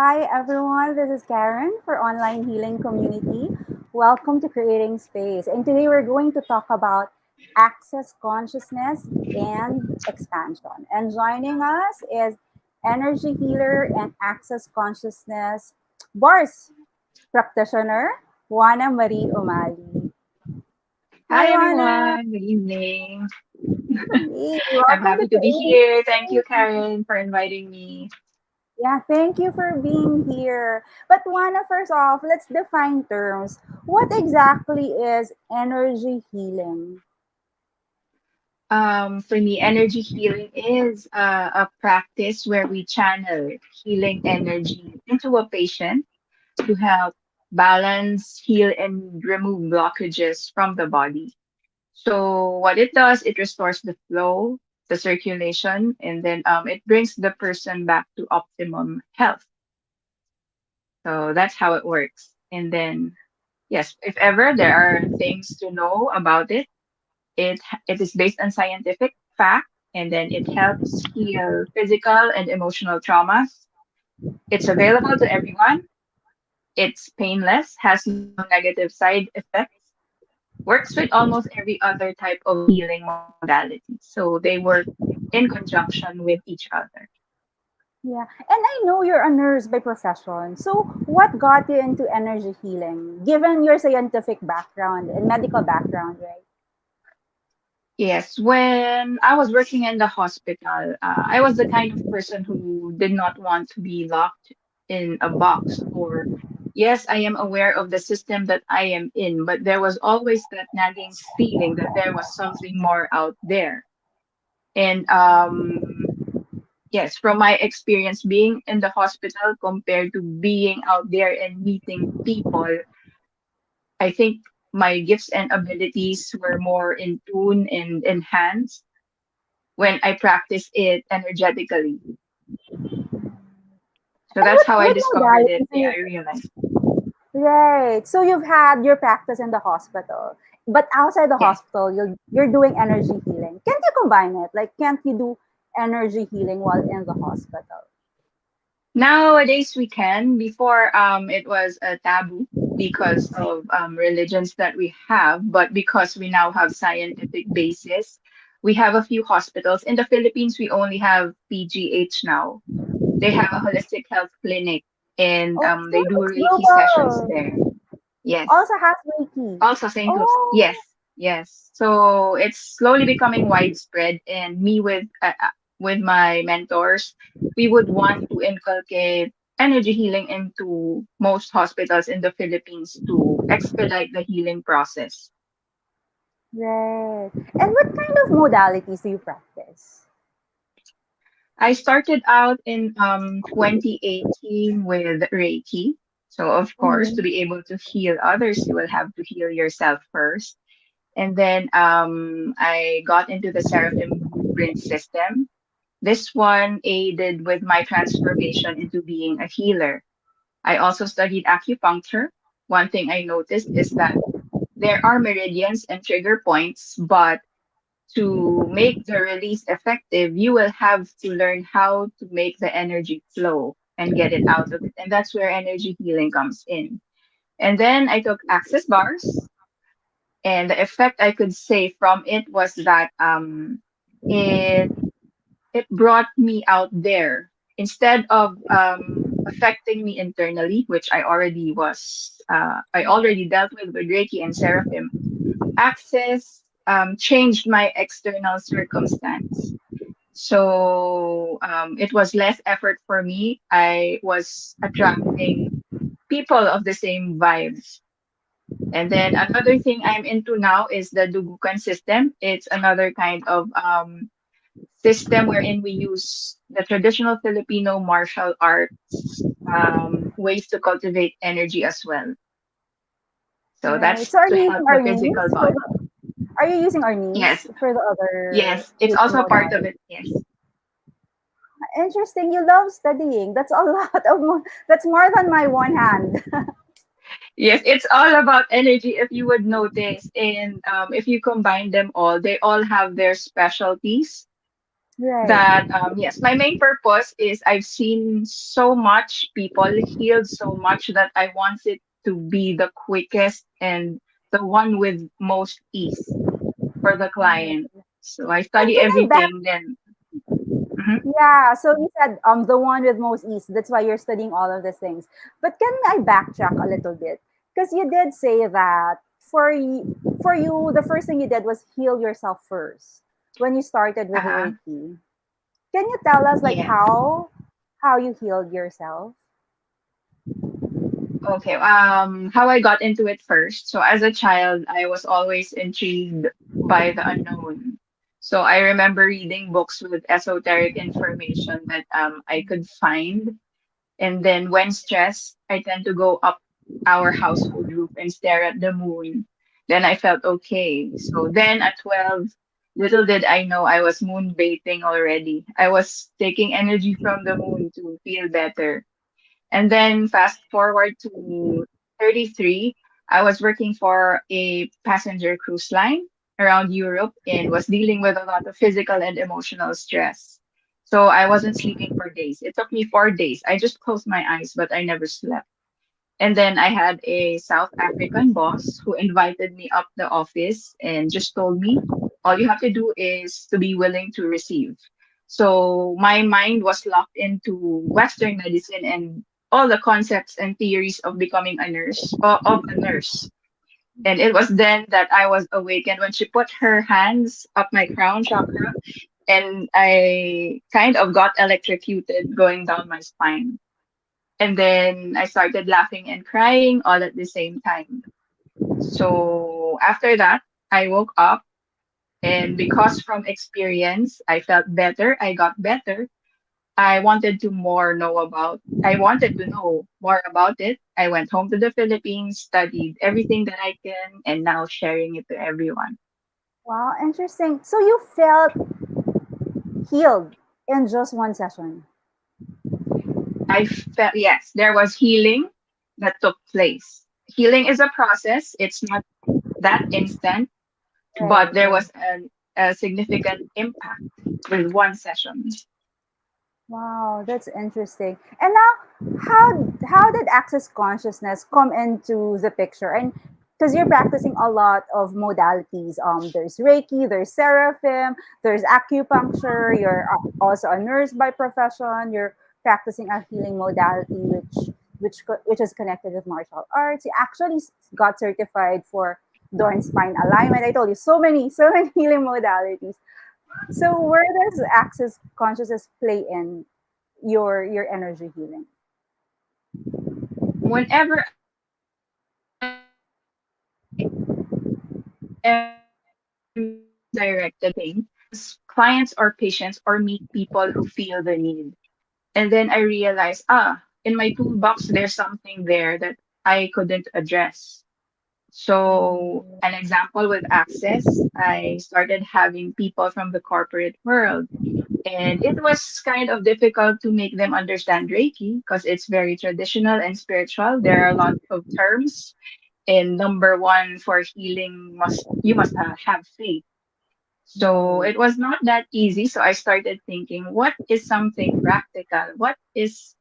Hi everyone, this is Karen for Online Healing Community. Welcome to Creating Space. And today we're going to talk about access consciousness and expansion. And joining us is energy healer and access consciousness bars practitioner, Juana Marie Umali. Hi Hi Juana. everyone, good evening. Hey, I'm welcome to happy to be Creating here. Thank you, Space. Karen, for inviting me. Yeah, thank you for being here. But Juana, first off, let's define terms. What exactly is energy healing? For me, energy healing is a practice where we channel healing energy into a patient to help balance, heal, and remove blockages from the body. So, what it does, it restores the flow, the circulation, and then it brings the person back to optimum health. So, that's how it works. And then yes, if ever there are things to know about it, it is based on scientific fact, and then it helps heal physical and emotional traumas. It's available to everyone. It's painless, has no negative side effects, works with almost every other type of healing modality. So they work in conjunction with each other. Yeah, and I know you're a nurse by profession. So, what got you into energy healing, given your scientific background and medical background, right? Yes, when I was working in the hospital, I was the kind of person who did not want to be locked in a box. Or, yes, I am aware of the system that I am in, but there was always that nagging feeling that there was something more out there. And yes, from my experience being in the hospital compared to being out there and meeting people, I think my gifts and abilities were more in tune and enhanced when I practice it energetically. So And that's how I what discovered it. modalities do Yeah, you, I realized. right? So you've had your practice in the hospital, but outside the Yes. hospital, you're doing energy healing. Can't you combine it? Like, can't you do energy healing while in the hospital? Nowadays we can. Before it was a taboo because of religions that we have, but because we now have scientific basis, we have a few hospitals. In the Philippines, we only have PGH now. They have a holistic health clinic and Oh, they do it's Reiki sessions global. there. Yes. Also has Reiki. Also St. Luke's. Oh, Yes, yes. So it's slowly becoming widespread, and me with my mentors, we would want to inculcate energy healing into most hospitals in the Philippines to expedite the healing process. right. And what kind of modalities do you practice? I started out in 2018 with Reiki. So of course, to Mhm. be able to heal others, you will have to heal yourself first. And then I got into the Seraphim Blueprint system. This one aided with my transformation into being a healer. I also studied acupuncture. One thing I noticed is that there are meridians and trigger points, but to make the release effective, you will have to learn how to make the energy flow and get it out of it. And that's where energy healing comes in. And then I took access bars, and the effect I could say from it was that it it brought me out there instead of affecting me internally, which I already dealt with Reiki and Seraphim. Access changed my external circumstance. So it was less effort for me. I was attracting people of the same vibes. And then another thing I'm into now is the Dugukan system. It's another kind of system wherein we use the traditional Filipino martial arts ways to cultivate energy as well. So Right. that's So are to you help using the our physical knees for body. are you using our knees Yes, for the other yes, it's healing also part of modality? it. Yes, Interesting. You love studying. That's a lot of that's more than my one hand. yes, it's all about energy. If you would notice, and if you combine them all, they all have their specialties. Right. that yes, my main purpose is I've seen so much people healed so much that I want it to be the quickest and the one with most ease for the client. So I And study can I back? everything then. Mhm. Yeah. So you said the one with most ease. That's why you're studying all of these things. But can I backtrack a little bit? Because you did say that for you, the first thing you did was heal yourself first when you started with Uh-huh. Reiki. Can you tell us like Yes. how you healed yourself? Okay. How I got into it first. So as a child, I was always intrigued by the unknown. So I remember reading books with esoteric information that I could find. And then when stressed, I tend to go up our household roof and stare at the moon. Then I felt okay. So then at 12, little did I know I was moon bathing already. I was taking energy from the moon to feel better. And then fast forward to 33, I was working for a passenger cruise line around Europe and was dealing with a lot of physical and emotional stress. So I wasn't sleeping for days. It took me 4 days. I just closed my eyes, but I never slept. And then I had a South African boss who invited me up the office and just told me, all you have to do is to be willing to receive. So my mind was locked into Western medicine and all the concepts and theories of becoming a nurse, of a nurse. And it was then that I was awakened when she put her hands up my crown chakra and I kind of got electrocuted going down my spine. And then I started laughing and crying all at the same time. So after that, I woke up, and because from experience, I felt better. I got better. I wanted to know more about it. I went home to the Philippines, studied everything that I can, and now sharing it to everyone. Wow, interesting. So you felt healed in just one session. I felt, yes, there was healing that took place. Healing is a process. It's not that instant, but Right, there right. was a significant impact with one session. Wow, that's interesting. And now, how did access consciousness come into the picture? And because you're practicing a lot of modalities, there's Reiki, there's Seraphim, there's acupuncture. You're also a nurse by profession. You're practicing a healing modality, which is connected with martial arts. You actually got certified for Dorn spine alignment. I told you so many healing modalities. So where does access consciousness play in your energy healing? Whenever I am directed clients or patients or meet people who feel the need. And then I realized, in my toolbox, there's something there that I couldn't address. So, an example with Access, I started having people from the corporate world. And it was kind of difficult to make them understand Reiki because it's very traditional and spiritual. There are a lot of terms. And number one for healing must you must have faith. So Right. it was not that easy. So I started thinking, what is something practical? What is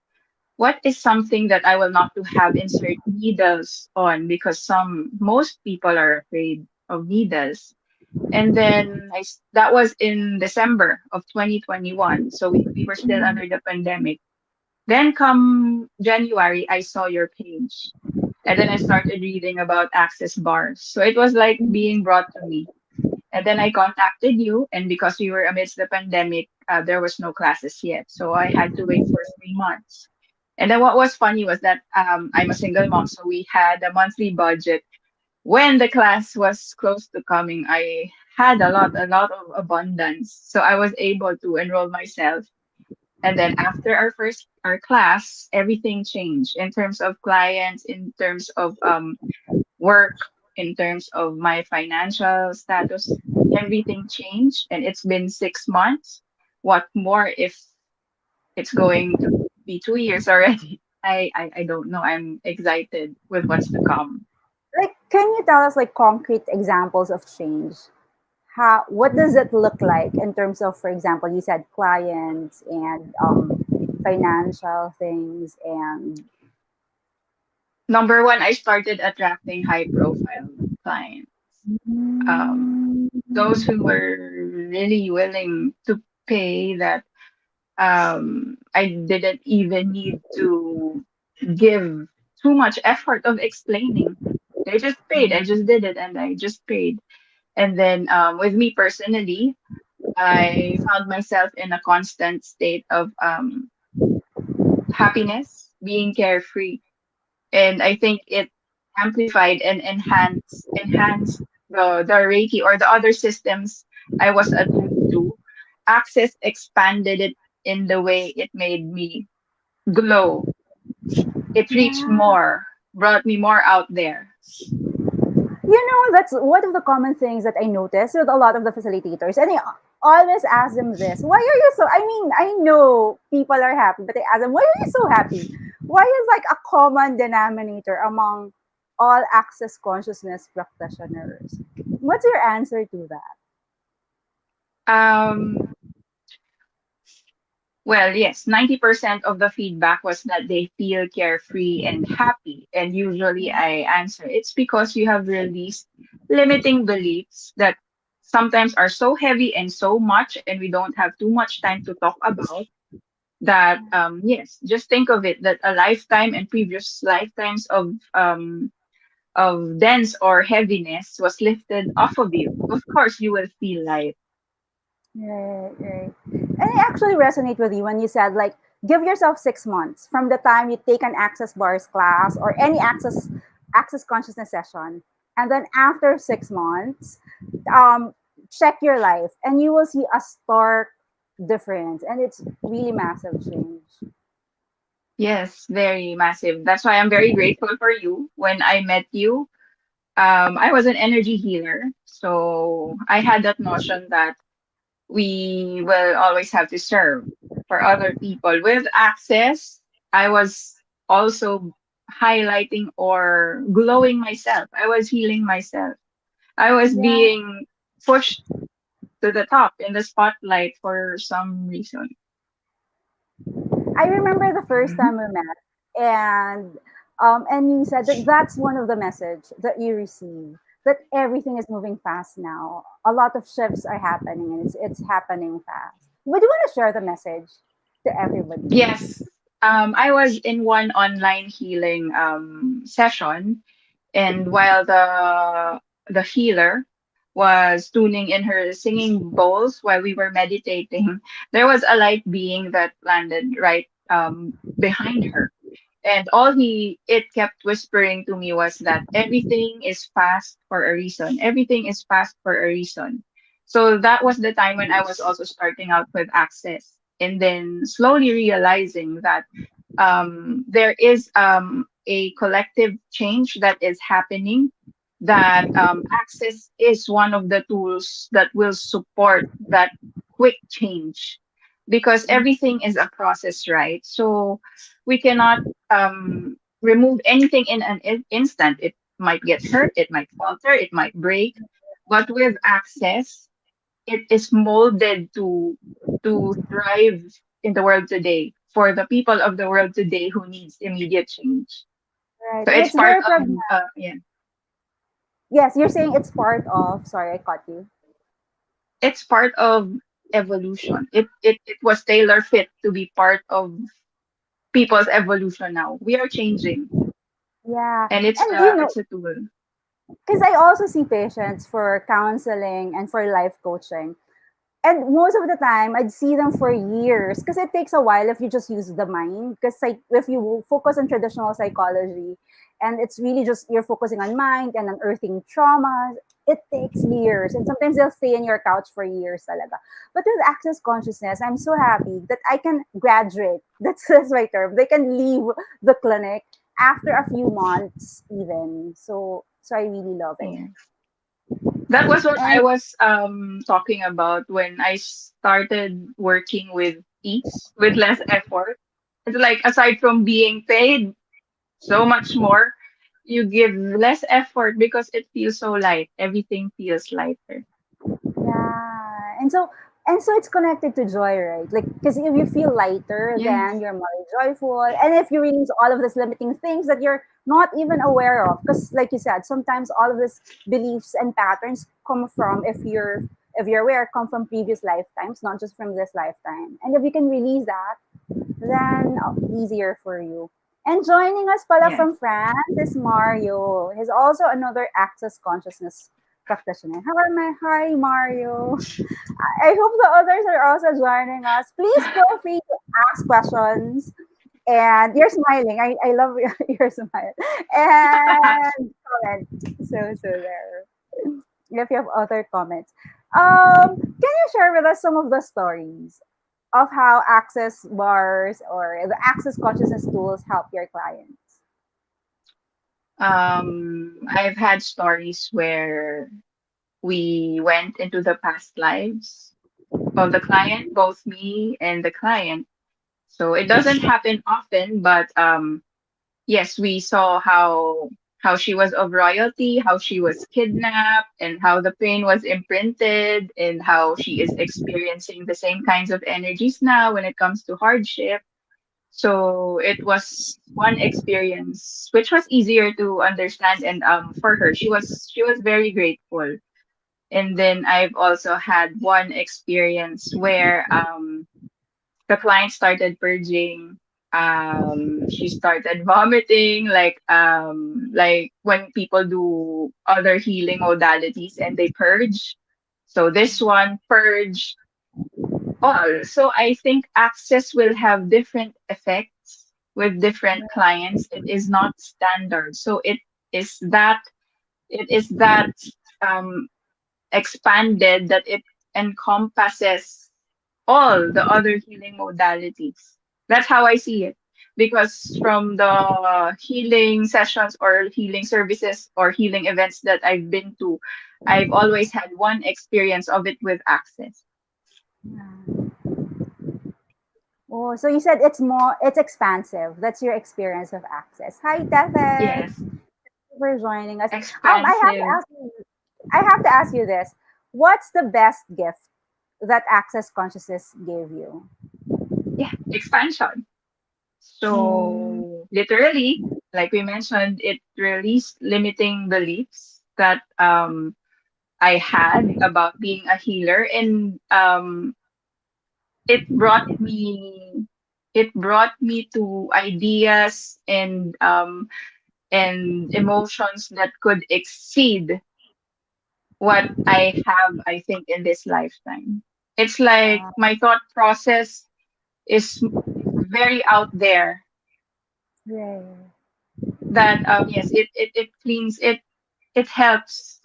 something that I will not to have insert needles on because most people are afraid of needles. And then that was in December of 2021. So we were still Mhm. under the pandemic. Then come January, I saw your page. And then I started reading about access bars. So it was like being brought to me. And then I contacted you, and because we were amidst the pandemic, there was no classes yet. So I had to wait for 3 months. And then what was funny was that I'm a single mom, so we had a monthly budget. When the class was close to coming, I had a lot of abundance. So I was able to enroll myself. And then after our class, everything changed in terms of clients, in terms of work, in terms of my financial status, everything changed. And it's been 6 months. What more if it's going to be 2 years already? I don't know. I'm excited with what's to come. Like, can you tell us like concrete examples of change? how what does it look like in terms of, for example, you said clients and financial things and Number one, I started attracting high profile clients. Um, those who were really willing to pay that I didn't even need to give too much effort of explaining. They just paid. I just did it and I just paid. And then with me personally, I found myself in a constant state of happiness, being carefree. And I think it amplified and enhanced the Reiki or the other systems I was attuned to. Access expanded it in the way it made me glow. It reached yeah. more, brought me more out there. That's one of the common things that I notice with a lot of the facilitators. And I always ask them this: why are you so? I mean, I know people are happy, but I ask them, why are you so happy? Why is like a common denominator among all access consciousness practitioners? What's your answer to that? Um, well, yes, 90% of the feedback was that they feel carefree and happy. And usually I answer, it's because you have released limiting beliefs that sometimes are so heavy and so much, and we don't have too much time to talk about that. Yes, just think of it that a lifetime and previous lifetimes of dense or heaviness was lifted off of you. Of course, you will feel light. Right, right. And I actually resonate with you when you said like give yourself 6 months from the time you take an access bars class or any access consciousness session, and then after 6 months, um, check your life, and you will see a stark difference, and it's really massive change. Yes, very massive. That's why I'm very grateful for you. When I met you, I was an energy healer. So I had that notion that we will always have to serve for other people. With access, I was also highlighting or glowing myself. I was healing myself. I was Yeah, being pushed to the top in the spotlight for some reason. I remember the first Mhm. time we met, and you said that that's one of the message that you receive, that everything is moving fast now. A lot of shifts are happening, and it's happening fast. Would you want to share the message to everybody? Yes. I was in one online healing session, and while the healer was tuning in her singing bowls while we were meditating, there was a light being that landed right behind her. And all he it kept whispering to me was that everything is fast for a reason. Everything is fast for a reason. So that was the time when I was also starting out with access, and then slowly realizing that there is a collective change that is happening, that access is one of the tools that will support that quick change, because everything is a process, right? So we cannot remove anything in an instant. It might get hurt, it might falter, it might break, but with access, it is molded to thrive in the world today for the people of the world today who needs immediate change. Right, So and it's it's part very of pragmatic. yeah, Yes, you're saying it's part of. Sorry, I caught you. it's part of evolution. It was tailor fit to be part of people's evolution now. We are changing, Yeah, and and it's a tool. because I also see patients for counseling and for life coaching. And most of the time, I'd see them for years because it takes a while if you just use the mind. Because if you focus on traditional psychology, and it's really just you're focusing on mind and unearthing traumas, it takes years. And sometimes they'll stay in your couch for years talaga. But with access consciousness, I'm so happy that I can graduate. That's my term. They can leave the clinic after a few months even. So I really love it. Yeah. That was what I And was talking about when I started working with ease, with less effort. It's like aside from being paid so much more, you give less effort because it feels so light. Everything feels lighter. Yeah, and so it's connected to joy, right? Like, because if you feel lighter, then Yes. you're more joyful, and if you release all of these limiting things that you're not even aware of, because like you said, sometimes all of these beliefs and patterns come from, if you're aware, come from previous lifetimes, not just from this lifetime. And if you can release that, then easier for you. And joining us pala Yes. from France is Mario. He's also another access consciousness practitioner. Hi, Mario. I hope the others are also joining us. Please feel free to ask questions. And you're smiling. I love your smile. And comment. So there. If you have other comments. Can you share with us some of the stories of how access bars or the access consciousness tools help your clients? I've had stories where we went into the past lives of the client, both me and the client. So it doesn't happen often, but yes, we saw how she was of royalty, how she was kidnapped, and how the pain was imprinted, and how she is experiencing the same kinds of energies now when it comes to hardship. So it was one experience which was easier to understand, and for her, she was very grateful. And then I've also had one experience where the client started purging. She started vomiting, like when people do other healing modalities and they purge. So this one purge all. So I think access will have different effects with different clients. It is not standard. So is that it is that um expanded that it encompasses all the other healing modalities. That's how I see it. Because from the healing sessions or healing services or healing events that I've been to, I've always had one experience of it with access. Yeah. Oh, so you said it's expansive. That's your experience of access. Hi, Tefed. Yes, For joining us. I have to expansive. ask you. I have to ask you this. What's the best gift that Access Consciousness gave you? Yeah, expansion. Mm, So literally, like we mentioned, it released limiting beliefs that I had about being a healer, and it brought me it brought me to ideas and emotions that could exceed what I have, I think, in this lifetime. It's like wow. my thought process is very out there, Yeah. that yes, it cleans it helps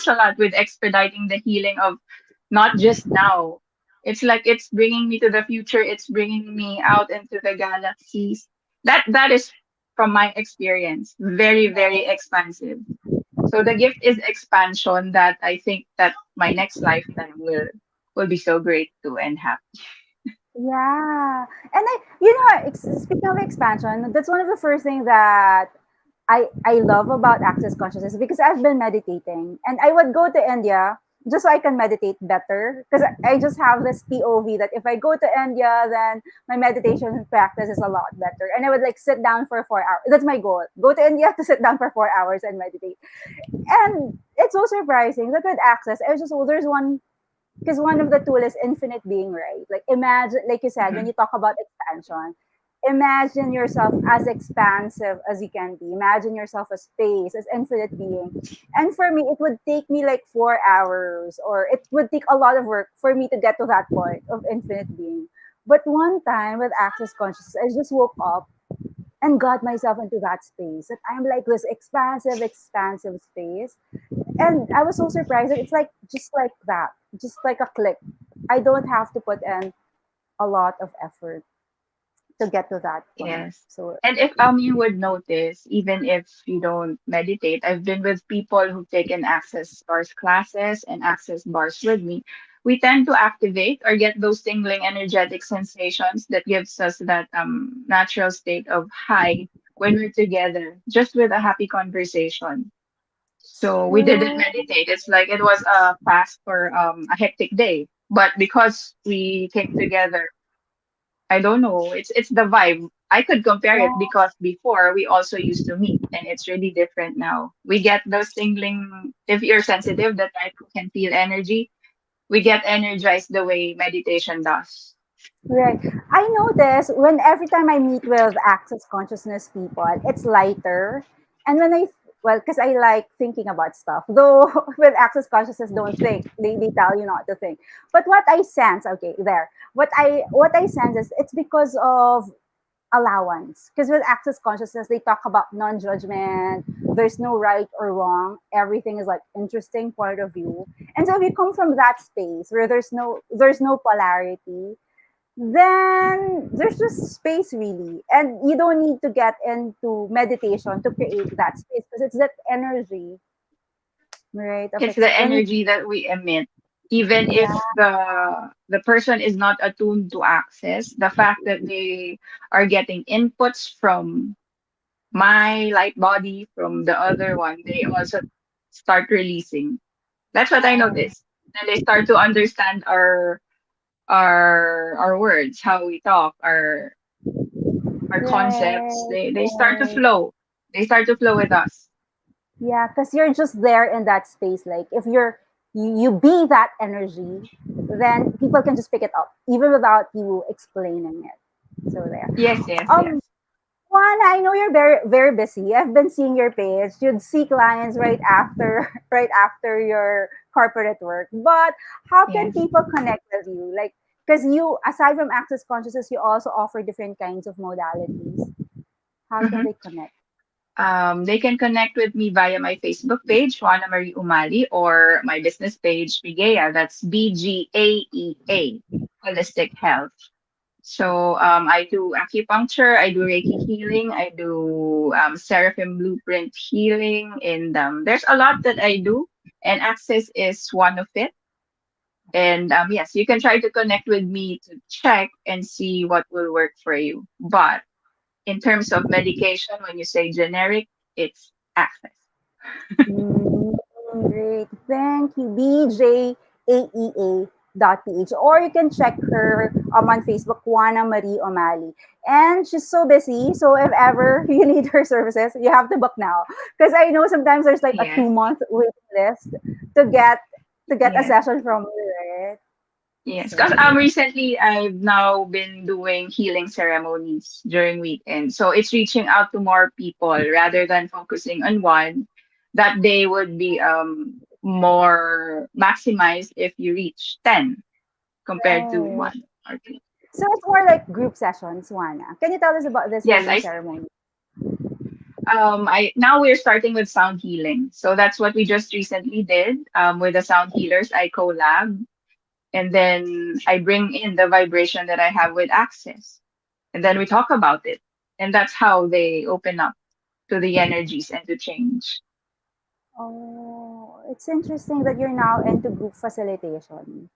a lot with expediting the healing of not just now. It's like it's bringing me to the future, it's bringing me out into the galaxies. That is from my experience very, very expansive. So the gift is expansion, that I think that my next lifetime will be so great too and happy. Yeah. And speaking of expansion, that's one of the first things that I love about access consciousness because I've been meditating and I would go to India just so I can meditate better because I just have this POV that if I go to India, then my meditation practice is a lot better. And I would like sit down for 4 hours. That's my goal. Go to India to sit down for 4 hours and meditate. And it's so surprising that with access, I was just, oh, there's one because one of the tool is infinite being, right? Like imagine, like you said, when Mhm. you talk about expansion, imagine yourself as expansive as you can be. Imagine yourself as space, as infinite being. And for me, it would take me like 4 hours, or it would take a lot of work for me to get to that point of infinite being. But one time with access consciousness, I just woke up and got myself into that space. That I'm like this expansive space, and I was so surprised that it's like just like that, just like a click. I don't have to put in a lot of effort to get to that point. Yes. So And if you would notice, even if you don't meditate, I've been with people who've taken access bars classes and access bars with me. We tend to activate or get those tingling energetic sensations that gives us that natural state of high when we're together, just with a happy conversation. So we didn't True. meditate. It's like it was a fast for a hectic day. But because we came together, I don't know, it's the vibe. I could compare Yeah. it because before we also used to meet and it's really different now. We get those tingling, if you're sensitive, the type who can feel energy, we get energized the way meditation does. Right. I notice when every time I meet with access consciousness people, it's lighter. And when well, because I like thinking about stuff. Though with access consciousness, don't think. They tell you not to think. But what I sense, okay, there. What I sense is it's because of allowance. Because with access consciousness, they talk about non-judgment. There's no right or wrong. Everything is like interesting point of view. And so if you come from that space where there's no polarity, then there's just space really. And you don't need to get into meditation to create that space because it's that energy, right? Of It's the when energy that we emit. Even yeah, if the person is not attuned to access, the fact that they are getting inputs from my light body, from the other one, they also start releasing. That's what I oh, noticed. And they start to understand our words, how we talk, our concepts. right, They start to right. flow. They start to flow with us. Yeah, because you're just there in that space. Like if you be that energy, then people can just pick it up even without you explaining it. So there. Yes, yes, Um, yes. Juan, I know you're very very busy. I've been seeing your page. You'd see clients right after right after your corporate work. But how can Yes. people connect with you? Like, because you aside from access consciousness, you also offer different kinds of modalities. How can Mhm. they connect? They can connect with me via my Facebook page, Juana Marie Umali, or my business page, Bigea. That's BGAEA, Holistic Health. So I do acupuncture, I do Reiki healing, I do Seraphim Blueprint healing, and there's a lot that I do, and Access is one of it. And yes, you can try to connect with me to check and see what will work for you. But in terms of medication, when you say generic, it's Access. Mm, great. Thank you. BJAEA.ph. Or you can check her on Facebook, Juana Marie O'Malley. And she's so busy. So if ever you need her services, you have to book now. Because I know sometimes there's like a Yes, 2 month waiting list to get to get a yes. session from you, right? Yes, So because there. recently I've now been doing healing ceremonies during weekends. So it's reaching out to more people rather than focusing on one. That day would be more maximized if you reach 10 compared to Right. one or two. So it's more like group sessions, Juana. Can you tell us about this Yes, healing ceremony? I now we're starting with sound healing. So that's what we just recently did with the sound healers. I collab and then I bring in the vibration that I have with Access. And then we talk about it. And that's how they open up to the energies and to change. Oh, it's interesting that you're now into group facilitation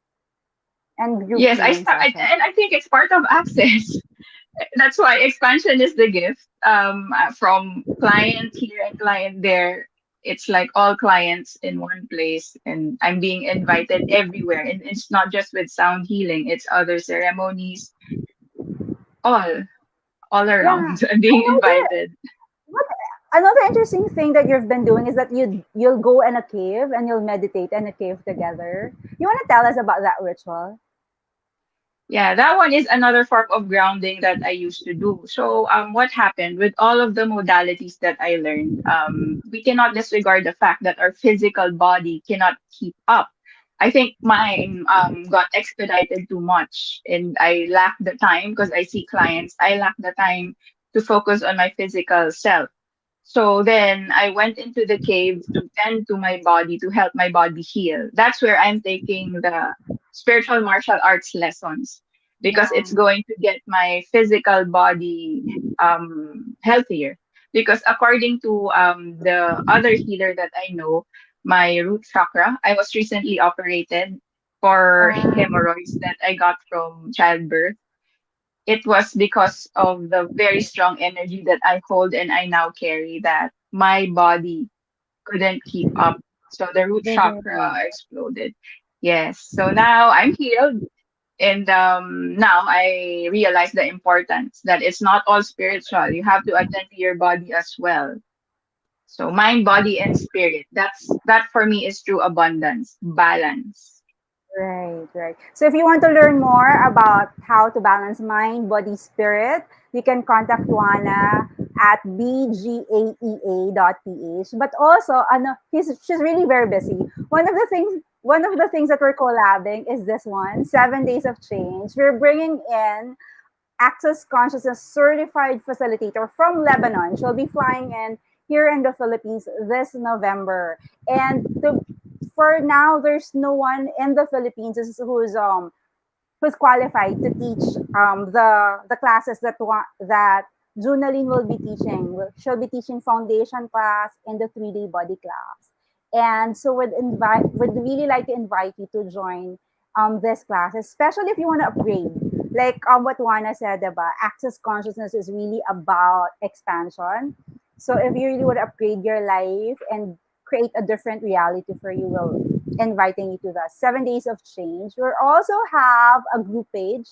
and group Yes, healing session. and I think it's part of Access. That's why expansion is the gift. From client here and client there, it's like all clients in one place, and I'm being invited everywhere. And it's not just with sound healing; it's other ceremonies, all all Yeah, around. I'm I being know that. invited. What another interesting thing that you've been doing is that you'll go in a cave and you'll meditate in a cave together. You want to tell us about that ritual? Yeah, that one is another form of grounding that I used to do. So, what happened with all of the modalities that I learned? We cannot disregard the fact that our physical body cannot keep up. I think mine got expedited too much, and I lack the time because I see clients. I lack the time to focus on my physical self. So then I went into the cave to tend to my body, to help my body heal. That's where I'm taking the spiritual martial arts lessons because Yeah. it's going to get my physical body healthier. Because according to the other healer that I know, my root chakra, I was recently operated for Um, hemorrhoids that I got from childbirth. It was because of the very strong energy that I hold and I now carry that my body couldn't keep up. So the root chakra Mhm. exploded. Yes. So now I'm healed. And now I realize the importance that it's not all spiritual. You have to attend to your body as well. So mind, body, and spirit. That for me is true abundance, balance. Right, right. So if you want to learn more about how to balance mind, body, spirit, you can contact Juana at bgaea.ph. But also, ano, she's really very busy. One of the things that we're collabing is this one, 7 Days of Change. We're bringing in Access Consciousness certified facilitator from Lebanon. She'll be flying in here in the Philippines this November. And for now, there's no one in the Philippines who's qualified to teach the classes that Junaline will be teaching. She'll be teaching foundation class and the 3 day body class. And so would really like to invite you to join this class, especially if you want to upgrade. Like what Juana said about access consciousness is really about expansion. So if you really want to upgrade your life and create a different reality for you, will inviting you to the 7 Days of Change. We also have a group page.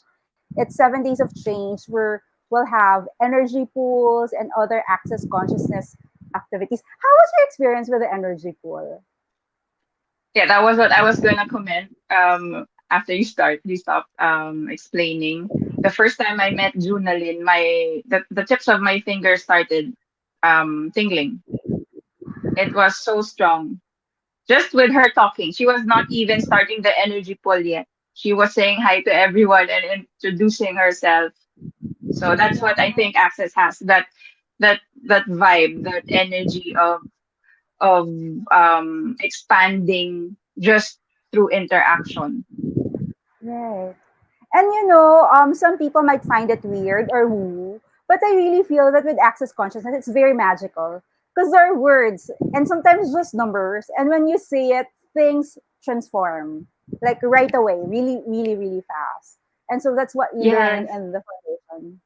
It's 7 Days of Change where we'll have energy pools and other access consciousness activities. How was your experience with the energy pool? Yeah, that was what I was gonna comment. After you stop explaining. The first time I met Junalyn, the tips of my fingers started tingling. It was so strong. Just with her talking, she was not even starting the energy pull yet. She was saying hi to everyone and introducing herself. So that's what I think Access has, that vibe, that energy of expanding just through interaction. Right. And some people might find it weird or woo, but I really feel that with access consciousness, it's very magical because there are words and sometimes just numbers. And when you say it, things transform like right away, really, really, really fast. And so that's what you learn Yes. in the foundation.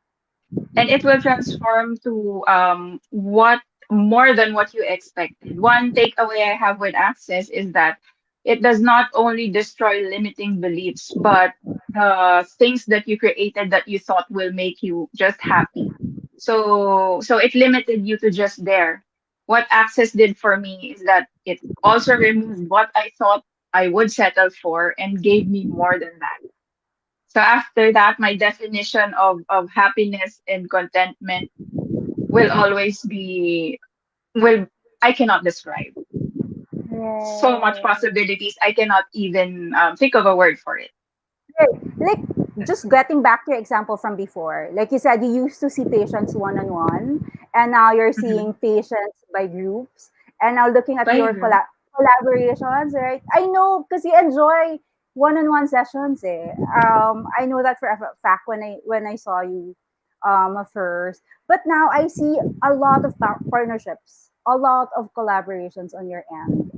And it will transform to what more than what you expected. One takeaway I have with Access is that it does not only destroy limiting beliefs, but the things that you created that you thought will make you just happy. So it limited you to just there. What Access did for me is that it also removed what I thought I would settle for and gave me more than that. So after that, my definition of happiness and contentment will always be, will, I cannot describe. So much Right. possibilities. I cannot even think of a word for it. Right. Like just getting back to your example from before, like you said, you used to see patients one on one, and now you're Mhm. seeing patients by groups, and now looking at By your group. collaborations, right? I know because you enjoy one on one sessions. I know that for a fact when I saw you first, but now I see a lot of partnerships, a lot of collaborations on your end.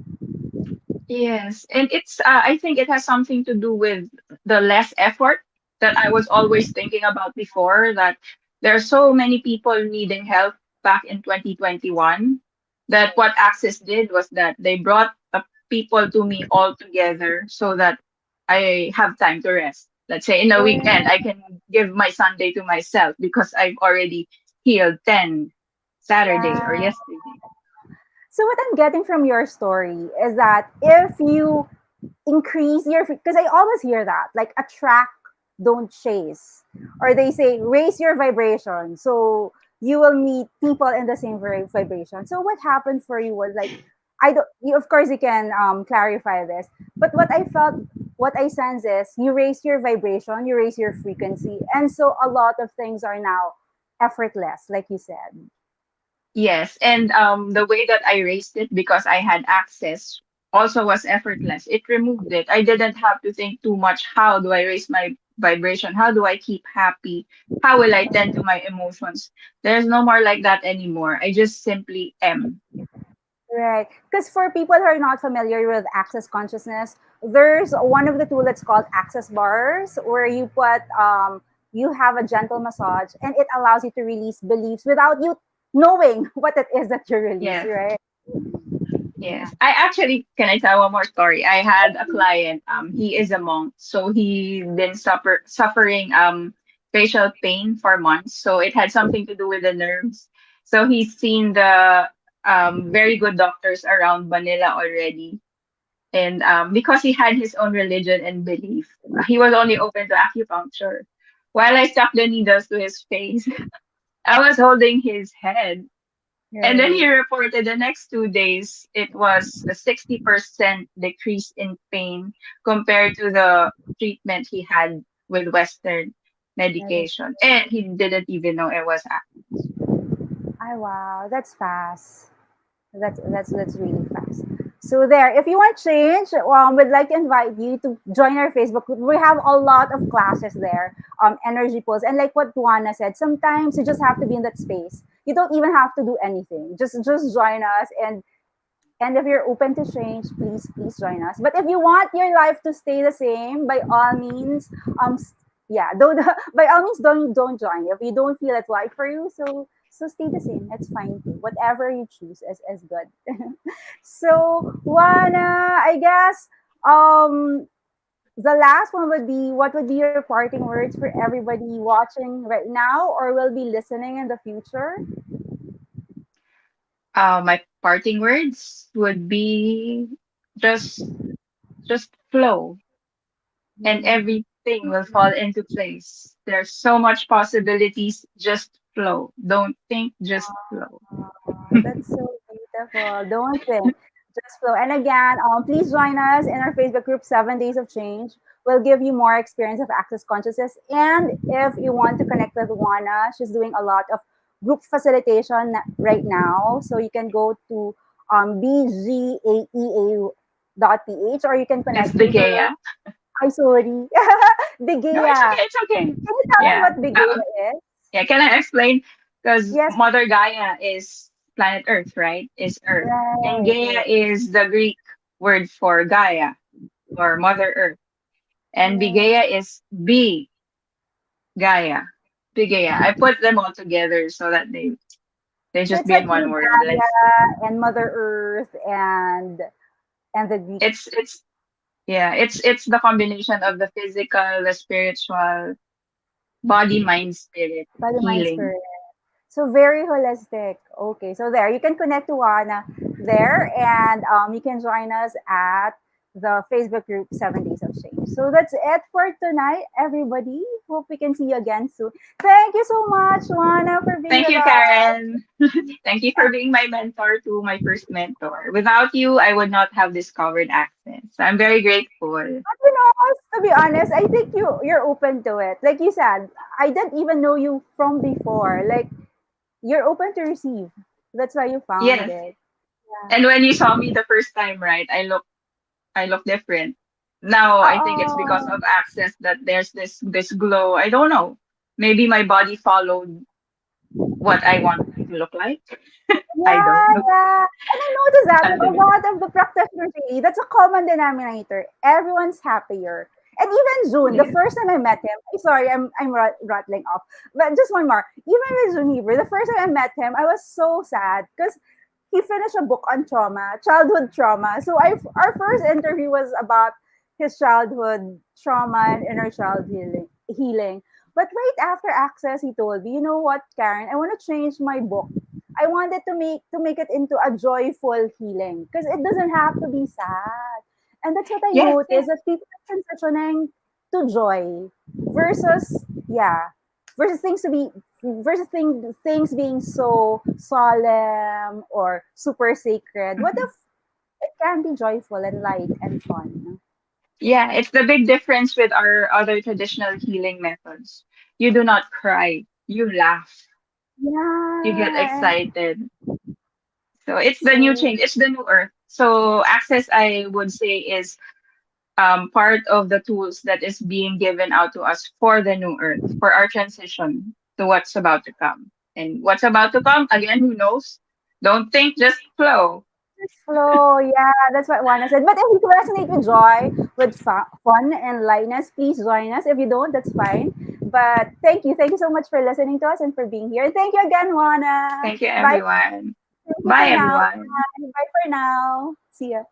Yes, and I think it has something to do with the less effort that I was always thinking about before, that there are so many people needing help back in 2021, that what Access did was that they brought people to me all together so that I have time to rest. Let's say in a weekend, I can give my Sunday to myself because I've already healed 10 Saturday or Yeah. yesterday. So what I'm getting from your story is that if you increase your, because I always hear that, like attract, don't chase, or they say raise your vibration, so you will meet people in the same vibration. So what happened for you was like, I don't. You, of course, you can clarify this, but what I sense is you raise your vibration, you raise your frequency, and so a lot of things are now effortless, like you said. Yes, and the way that I raised it, because I had access, also was effortless. It removed it. I didn't have to think too much. How do I raise my vibration? How do I keep happy? How will I tend to my emotions? There's no more like that anymore. I just simply am. Right. Because for people who are not familiar with access consciousness, there's one of the tools that's called access bars, where you have a gentle massage, and it allows you to release beliefs without you knowing what it is that you release. Yes. Right. Yes. I actually, can I tell one more story? I Yeah. had a client, he is a monk, so he been suffering facial pain for months. So it had something to do with the nerves. So he's seen the very good doctors around Manila already. And because he had his own religion and belief, he was only open to acupuncture. While I stuck the needles to his face, I was holding his head, and then he Right. reported the next 2 days, it was a 60% decrease in pain compared to the treatment he had with Western That is. medication. And he didn't even know it was I wow, that's fast. That's really fast. So there, if you want change, we'd like to invite you to join our Facebook group. We have a lot of classes there, energy pulse, and like what Juana said, sometimes you just have to be in that space. You don't even have to do anything. Just join us, and if you're open to change, please join us. But if you want your life to stay the same, by all means, yeah, don't by all means don't join if you don't feel it's right for you. So stay the same. It's fine too. Whatever you choose is good. So Juana, I guess the last one would be, what would be your parting words for everybody watching right now or will be listening in the future? my parting words would be just just flow, and Mm. everything will fall into place. There's so much possibilities. Just flow. Don't think, just flow. That's so beautiful. Don't think. Just flow. And again, please join us in our Facebook group, 7 Days of Change. We'll give you more experience of access consciousness. And if you want to connect with Juana, she's doing a lot of group facilitation right now. So you can go to bgaea.ph or you can It's connect the to her. Gaia. Hi, sorry. No, it's Bigea. okay. It's okay. Can you tell them Yeah. what Bigea is? Yeah. Can I explain? Because Yes, Mother Gaia is planet Earth, right? Is Earth. And right, Gaia right. is the Greek word for Gaia or Mother Earth. And Right. Bigaia is B Gaia. Bigaia. I put them all together so that they So just it's be in like one your word. Let's Gaia and Mother Earth and the Greek it's yeah, it's the combination of the physical, the spiritual, body, mind, spirit, body, mind, healing. spirit. So very holistic. Okay, so there you can connect to Juana there, and you can join us at the Facebook group 7 Days of Change. So that's it for tonight, everybody. Hope we can see you again soon. Thank you so much, Juana, for being Thank with you, us. Karen. Thank you for being my mentor to my first mentor. Without you, I would not have discovered Access. I'm very grateful. You know, to be honest, I think you're open to it. Like you said, I didn't even know you from before. Like you're open to receive. That's why you found Yes. it. Yeah. And when you saw me the first time, right, I look different. Now I think it's because Oh, of Access that there's this glow. I don't know. Maybe my body followed what I want to look like. I don't yeah, know. yeah. And I noticed that I with a don't know. lot of the practitioners, really, that's a common denominator. Everyone's happier. And even June, the Yeah. first time I met him, sorry, I'm rattling off, but just one more. Even with June Heber, the first time I met him, I was so sad because he finished a book on trauma, childhood trauma. So our first interview was about his childhood trauma and inner child healing. But right after Access, he told me, you know what, Karen, I want to change my book. I wanted to make it into a joyful healing because it doesn't have to be sad. And that's what I Yes, noticed, yes. that people are transitioning to joy versus, yeah, versus things being so solemn or super sacred. What Mhm. if it can be joyful and light and fun? Yeah, it's the big difference with our other traditional healing methods. You do not cry, you laugh, you get Yeah. excited. So it's the new So change, it's the new earth. So Access, I would say, is part of the tools that is being given out to us for the new earth, for our transition to what's about to come. And what's about to come, again, who knows? Don't think, just flow. just flow, yeah, that's what Juana said. But if you resonate with joy, with fun and lightness, please join us. If you don't, that's fine. But thank you so much for listening to us and for being here. Thank you again, Juana. Thank you, Bye. everyone. Thank you Bye, for now. everyone. Bye for now. See ya.